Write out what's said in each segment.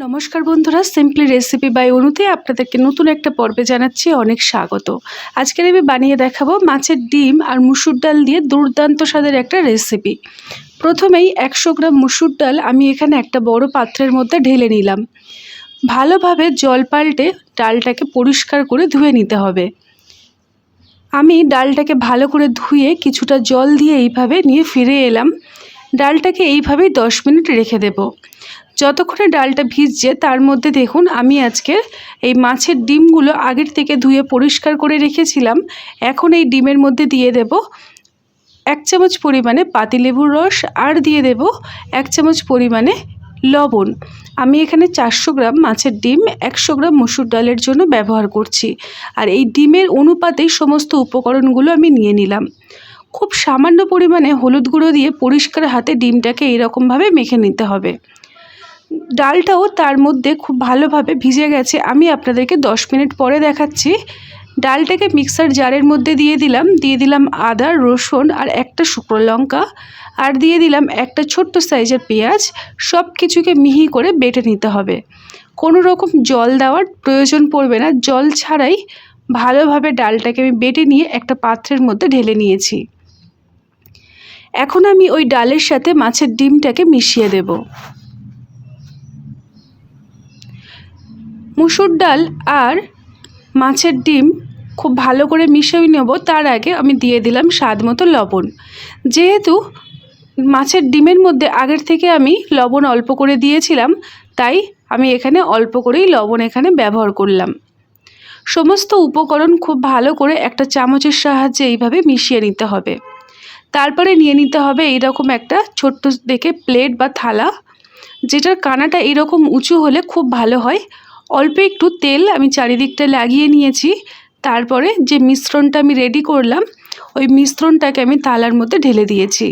নমস্কার বন্ধুরা, simply recipe by অনুতে আপনাদেরকে নতুন একটা পর্বে জানাচ্ছি অনেক স্বাগত। আজকের আমি বানিয়ে দেখাবো মাছের ডিম আর মুসুর ডাল দিয়ে দুর্দান্ত স্বাদের একটা রেসিপি। প্রথমেই 100 গ্রাম মুসুর ডাল আমি এখানে একটা বড় পাত্রের মধ্যে ঢেলে নিলাম। ভালোভাবে জল পাল্টে ডালটাকে পরিষ্কার করে ধুয়ে নিতে হবে। আমি ডালটাকে ভালো করে ধুয়ে কিছুটা জল দিয়ে এইভাবে নিয়ে ফিরে এলাম। ডালটাকে এইভাবেই 10 মিনিট রেখে দেব। যতক্ষণে ডালটা ভিজছে তার মধ্যে দেখুন আমি আজকে এই মাছের ডিমগুলো আগের থেকে ধুয়ে পরিষ্কার করে রেখেছিলাম। এখন এই ডিমের মধ্যে দিয়ে দেব 1 চামচ পরিমাণে পাতিলেবুর রস আর দিয়ে দেব 1 চামচ পরিমাণে লবণ। আমি এখানে 400 গ্রাম মাছের ডিম 100 গ্রাম মসুর ডালের জন্য ব্যবহার করছি। আর এই ডিমের অনুপাতেই সমস্ত উপকরণগুলো আমি নিয়ে নিলাম। খুব সামান্য পরিমাণে হলুদ গুঁড়ো দিয়ে পরিষ্কার হাতে ডিমটাকে এইরকমভাবে মেখে নিতে হবে। ডালটাও তার মধ্যে খুব ভালোভাবে ভিজে গেছে। আমি আপনাদেরকে 10 মিনিট পরে দেখাচ্ছি। ডালটাকে মিক্সার জারের মধ্যে দিয়ে দিলাম আদা, রসুন আর একটা শুকনো লঙ্কা, আর দিয়ে দিলাম একটা ছোট্ট সাইজের পেঁয়াজ। সব কিছুকে মিহি করে বেটে নিতে হবে। কোনো রকম জল দেওয়ার প্রয়োজন পড়বে না। জল ছাড়াই ভালোভাবে ডালটাকে আমি বেটে নিয়ে একটা পাত্রের মধ্যে ঢেলে নিয়েছি। এখন আমি ওই ডালের সাথে মাছের ডিমটাকে মিশিয়ে দেব। মুসুর ডাল আর মাছের ডিম খুব ভালো করে মিশিয়ে নেব। তার আগে আমি দিয়ে দিলাম স্বাদ মতো লবণ। যেহেতু মাছের ডিমের মধ্যে আগের থেকে আমি লবণ অল্প করে দিয়েছিলাম, তাই আমি এখানে অল্প করেই লবণ এখানে ব্যবহার করলাম। সমস্ত উপকরণ খুব ভালো করে একটা চামচের সাহায্যে এইভাবে মিশিয়ে নিতে হবে। তারপরে নিয়ে নিতে হবে এইরকম একটা ছোট্ট দেখে প্লেট বা থালা, যেটার কানাটা এরকম উঁচু হলে খুব ভালো হয়। অল্প একটু তেল আমি চারিদিকটা লাগিয়ে নিয়েছি। তারপরে যে মিশ্রণটা আমি রেডি করলাম, ওই মিশ্রণটাকে আমি থালার মধ্যে ঢেলে দিয়েছি।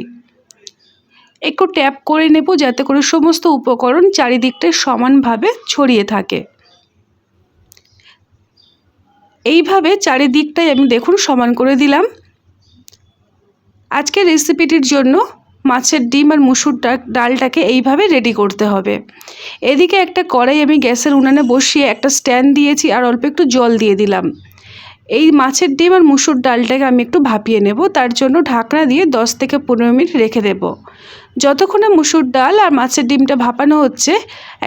একটু ট্যাপ করে নেব যাতে করে সমস্ত উপকরণ চারিদিকটায় সমানভাবে ছড়িয়ে থাকে। এইভাবে চারিদিকটাই আমি দেখুন সমান করে দিলাম। আজকের রেসিপিটির জন্য মাছের ডিম আর মুসুর ডালটাকে এইভাবে রেডি করতে হবে। এদিকে একটা কড়াই আমি গ্যাসের উনানে বসিয়ে একটা স্ট্যান্ড দিয়েছি আর অল্প একটু জল দিয়ে দিলাম। এই মাছের ডিম আর মুসুর ডালটাকে আমি একটু ভাপিয়ে নেব। তার জন্য ঢাকনা দিয়ে 10 থেকে 15 মিনিট রেখে দেব। যতক্ষণে মুসুর ডাল আর মাছের ডিমটা ভাপানো হচ্ছে,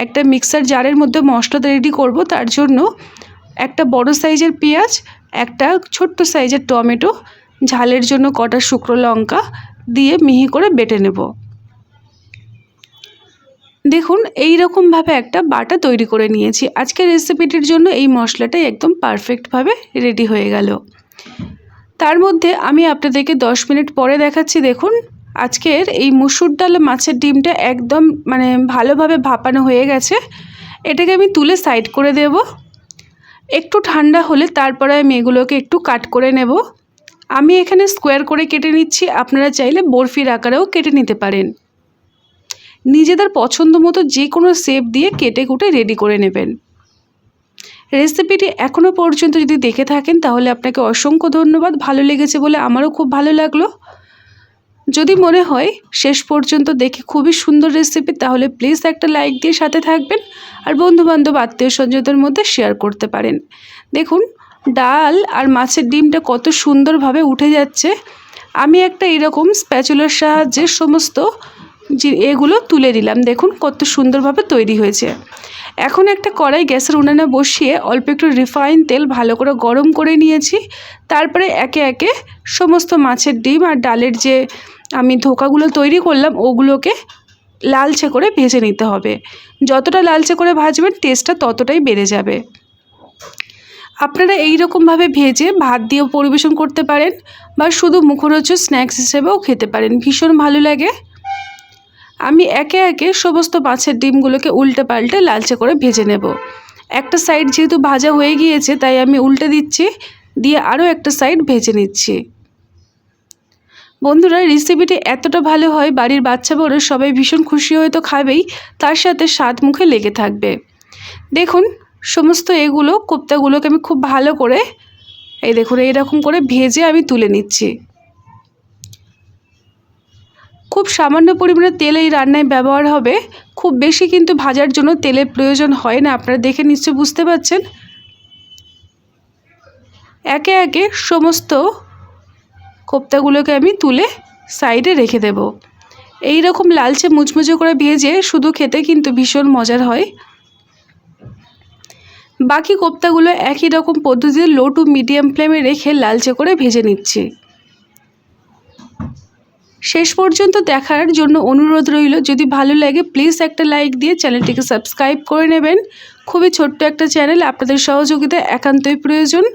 একটা মিক্সার জারের মধ্যে মশলাটা রেডি করব। তার জন্য একটা বড় সাইজের পেঁয়াজ, একটা ছোট্ট সাইজের টমেটো, ঝালের জন্য কটা শুকনো লঙ্কা দিয়ে মিহি করে বেটে নেব। দেখুন এই রকমভাবে একটা বাটা তৈরি করে নিয়েছি। আজকের রেসিপিটির জন্য এই মশলাটাই একদম পারফেক্টভাবে রেডি হয়ে গেল। তার মধ্যে আমি আপনাদেরকে 10 মিনিট পরে দেখাচ্ছি। দেখুন আজকের এই মুসুর ডাল মাছের ডিমটা একদম ভালোভাবে ভাপানো হয়ে গেছে। এটাকে আমি তুলে সাইড করে দেব। একটু ঠান্ডা হলে তারপরে আমি এগুলোকে একটু কাট করে নেব। আমি এখানে স্কোয়ার করে কেটে নিচ্ছি। আপনারা চাইলে বরফির আকারেও কেটে নিতে পারেন। নিজেদের পছন্দ মতো যে কোনো শেপ দিয়ে কেটে কুটে রেডি করে নেবেন। রেসিপিটি এখনও পর্যন্ত যদি দেখে থাকেন তাহলে আপনাকে অসংখ্য ধন্যবাদ। ভালো লেগেছে বলে আমারও খুব ভালো লাগলো। যদি মনে হয় শেষ পর্যন্ত দেখে খুবই সুন্দর রেসিপি, তাহলে প্লিজ একটা লাইক দিয়ে সাথে থাকবেন আর বন্ধুবান্ধব আত্মীয় স্বজনদের মধ্যে শেয়ার করতে পারেন। দেখুন ডাল আর মাছের ডিমটা কত সুন্দরভাবে উঠে যাচ্ছে। আমি একটা এরকম স্প্যাচুলার সাহায্যে সমস্ত এগুলো তুলে দিলাম। দেখুন কত সুন্দরভাবে তৈরি হয়েছে। এখন একটা কড়াই গ্যাসের উনানে বসিয়ে অল্প একটু রিফাইন তেল ভালো করে গরম করে নিয়েছি। তারপরে একে একে সমস্ত মাছের ডিম আর ডালের যে আমি ধোকাগুলো তৈরি করলাম ওগুলোকে লালচে করে ভেজে নিতে হবে। যতটা লালচে করে ভাজবেন টেস্টটা ততটাই বেড়ে যাবে। আপনারা এই রকমভাবে ভেজে ভাত দিয়েও পরিবেশন করতে পারেন বা শুধু মুখরোচক স্ন্যাক্স হিসেবেও খেতে পারেন, ভীষণ ভালো লাগে। আমি একে একে সমস্ত মাছের ডিমগুলোকে উল্টে পাল্টে লালচে করে ভেজে নেব। একটা সাইড যেহেতু ভাজা হয়ে গিয়েছে তাই আমি উল্টে দিচ্ছি, দিয়ে আরও একটা সাইড ভেজে নিচ্ছি। বন্ধুরা রেসিপিটি এতটা ভালো হয় বাড়ির বাচ্চা বড় সবাই ভীষণ খুশি হয়ে তো খাবেই, তার সাথে স্বাদ মুখে লেগে থাকবে। দেখুন সমস্ত কোপ্তাগুলোকে আমি খুব ভালো করে এইরকম করে ভেজে আমি তুলে নিচ্ছি। খুব সামান্য পরিমাণে তেল এই রান্নায় ব্যবহার হবে, খুব বেশি কিন্তু ভাজার জন্য তেলের প্রয়োজন হয় না। আপনারা দেখে নিশ্চয়ই বুঝতে পারছেন। একে একে সমস্ত কোপ্তাগুলোকে আমি তুলে সাইডে রেখে দেব। এই রকম লালচে মুচমুচে করে ভেজে শুধু খেতে কিন্তু ভীষণ মজার হয়। বাকি কোপ্তাগুলো একই রকম পদ্ধতিতে লো টু মিডিয়াম ফ্লেমে রেখে লালচে করে ভেজে নিচ্ছি। শেষ পর্যন্ত দেখার জন্য অনুরোধ রইল, যদি ভালো লাগে প্লিজ একটা লাইক দিয়ে চ্যানেলটিকে সাবস্ক্রাইব করে নেবেন। খুবই ছোট্ট একটা চ্যানেল, আপনাদের সহযোগিতা একান্তই প্রয়োজন।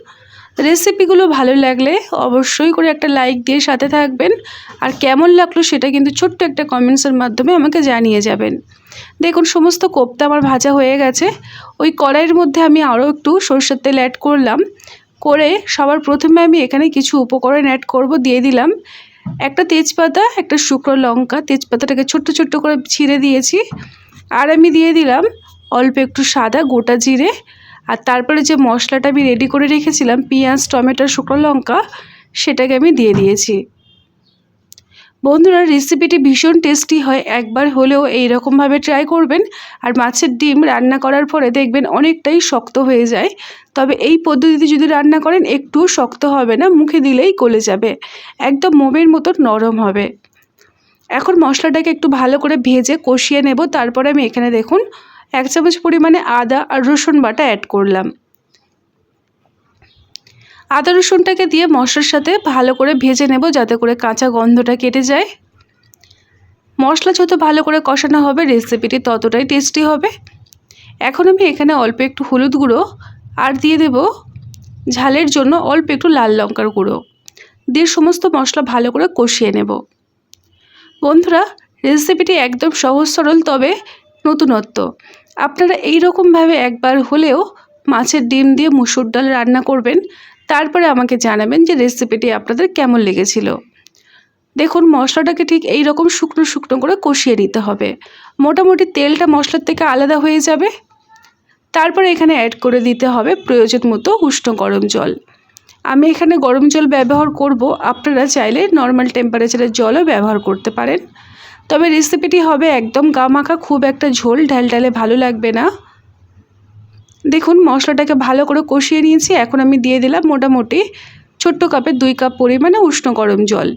রেসিপিগুলো ভালো লাগলে অবশ্যই করে একটা লাইক দিয়ে সাথে থাকবেন, আর কেমন লাগলো সেটা কিন্তু ছোট্ট একটা কমেন্টসের মাধ্যমে আমাকে জানিয়ে যাবেন। দেখুন সমস্ত কোপ্তা আমার ভাজা হয়ে গেছে। ওই কড়াইয়ের মধ্যে আমি আরও একটু সরষের তেল অ্যাড করলাম। করে সবার প্রথমে আমি এখানে কিছু উপকরণ অ্যাড করব। দিয়ে দিলাম একটা তেজপাতা, একটা শুকনো লঙ্কা, তেজপাতাটাকে ছোট্ট ছোট্ট করে ছিঁড়ে দিয়েছি। আর আমি দিয়ে দিলাম অল্প একটু সাদা গোটা জিরে। আর তারপরে যে মশলাটা আমি রেডি করে রেখেছিলাম, পেঁয়াজ, টমেটো, শুকনো লঙ্কা, সেটাকে আমি দিয়ে দিয়েছি। বন্ধুরা রেসিপিটি ভীষণ টেস্টি হয়, একবার হলেও এই রকমভাবে ট্রাই করবেন। আর মাছের ডিম রান্না করার পরে দেখবেন অনেকটাই শক্ত হয়ে যায়, তবে এই পদ্ধতিতে যদি রান্না করেন একটুও শক্ত হবে না, মুখে দিলেই গলে যাবে, একদম মোমের মতো নরম হবে। এখন মশলাটাকে একটু ভালো করে ভেজে কষিয়ে নেব। তারপরে আমি এখানে দেখুন 1 চামচ পরিমাণে আদা আর রসুন বাটা অ্যাড করলাম। আদা রসুনটাকে দিয়ে মশলার সাথে ভালো করে ভেজে নেব, যাতে করে কাঁচা গন্ধটা কেটে যায়। মশলা যত ভালো করে কষানো হবে রেসিপিটি ততটাই টেস্টি হবে। এখন আমি এখানে অল্প একটু হলুদ গুঁড়ো আর দিয়ে দেব ঝালের জন্য অল্প একটু লাল লঙ্কার গুঁড়ো দিয়ে সমস্ত মশলা ভালো করে কষিয়ে নেব। বন্ধুরা রেসিপিটি একদম সহজ সরল, তবে নতুনত্ব। আপনারা এই রকমভাবে একবার হলেও মাছের ডিম দিয়ে মুসুর ডাল রান্না করবেন, তারপরে আমাকে জানাবেন যে রেসিপিটি আপনাদের কেমন লেগেছিল। দেখুন মশলাটাকে ঠিক এই রকম শুকনো শুকনো করে কষিয়ে নিতে হবে, মোটামুটি তেলটা মশলার থেকে আলাদা হয়ে যাবে। তারপরে এখানে অ্যাড করে দিতে হবে প্রয়োজন মতো উষ্ণ গরম জল। আমি এখানে গরম জল ব্যবহার করব, আপনারা চাইলে নর্মাল টেম্পারেচারের জলও ব্যবহার করতে পারেন। তবে রেসিপিটি হবে একদম গামাখা, খুব একটা ঝোল ঢালঢালে ভালো লাগবে না। দেখুন মশলাটাকে ভালো করে কষিয়ে নিয়েছি। এখন আমি দিয়ে দিলাম মোটামুটি ছোট্ট কাপে 2 কাপ পরিমাণে উষ্ণ গরম জল।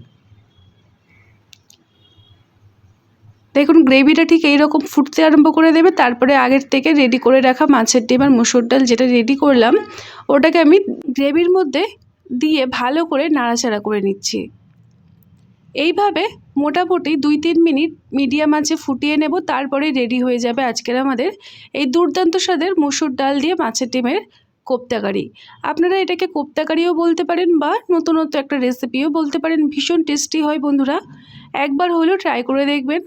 দেখুন গ্রেভিটা ঠিক এইরকম ফুটতে আরম্ভ করে দেবে। তারপরে আগের থেকে রেডি করে রাখা মাছের ডিম আর মুসুর ডাল যেটা রেডি করলাম, ওটাকে আমি গ্রেভির মধ্যে দিয়ে ভালো করে নাড়াচাড়া করে নিচ্ছি। এইভাবে মোটামুটি 2-3 মিনিট মিডিয়াম আঁচে ফুটিয়ে নেব, তারপরে রেডি হয়ে যাবে আজকের আমাদের এই দুর্দান্ত স্বাদের মুসুর ডাল দিয়ে মাছের ডিমের কোপ্তাকারি। আপনারা এটাকে কোপ্তাকারিও বলতে পারেন বা নতুনত্ব একটা রেসিপিও বলতে পারেন, ভীষণ টেস্টি হয় বন্ধুরা, একবার হলেও ট্রাই করে দেখবেন।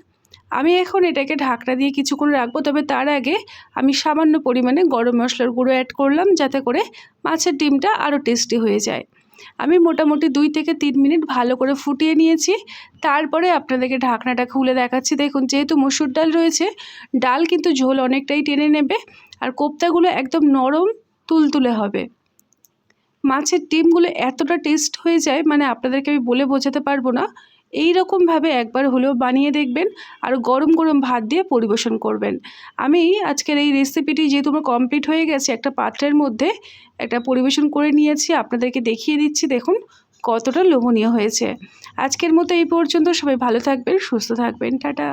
আমি এখন এটাকে ঢাকনা দিয়ে কিছুক্ষণ রাখবো, তবে তার আগে আমি সামান্য পরিমাণে গরম মশলার গুঁড়ো অ্যাড করলাম, যাতে করে মাছের ডিমটা আরও টেস্টি হয়ে যায়। আমি মোটামুটি 2 থেকে 3 মিনিট ভালো করে ফুটিয়ে নিয়েছি। তারপরে আপনাদেরকে ঢাকনাটা খুলে দেখাচ্ছি। দেখুন যেহেতু মসুর ডাল রয়েছে, ডাল কিন্তু ঝোল অনেকটাই টেনে নেবে, আর কোপ্তাগুলো একদম নরম তুলতুলে হবে। মাছের ডিমগুলো এতটা টেস্ট হয়ে যায়, মানে আপনাদেরকে আমি বলে বোঝাতে পারবো না। এই রকমভাবে একবার হলেও বানিয়ে দেখবেন, আর গরম গরম ভাত দিয়ে পরিবেশন করবেন। আমি আজকের এই রেসিপিটি যেহেতু আমার কমপ্লিট হয়ে গেছে, একটা পাত্রের মধ্যে একটা পরিবেশন করে নিয়েছি, আপনাদেরকে দেখিয়ে দিচ্ছি। দেখুন কতটা লোভনীয় হয়েছে। আজকের মতো এই পর্যন্ত, সবাই ভালো থাকবেন, সুস্থ থাকবেন, টাটা।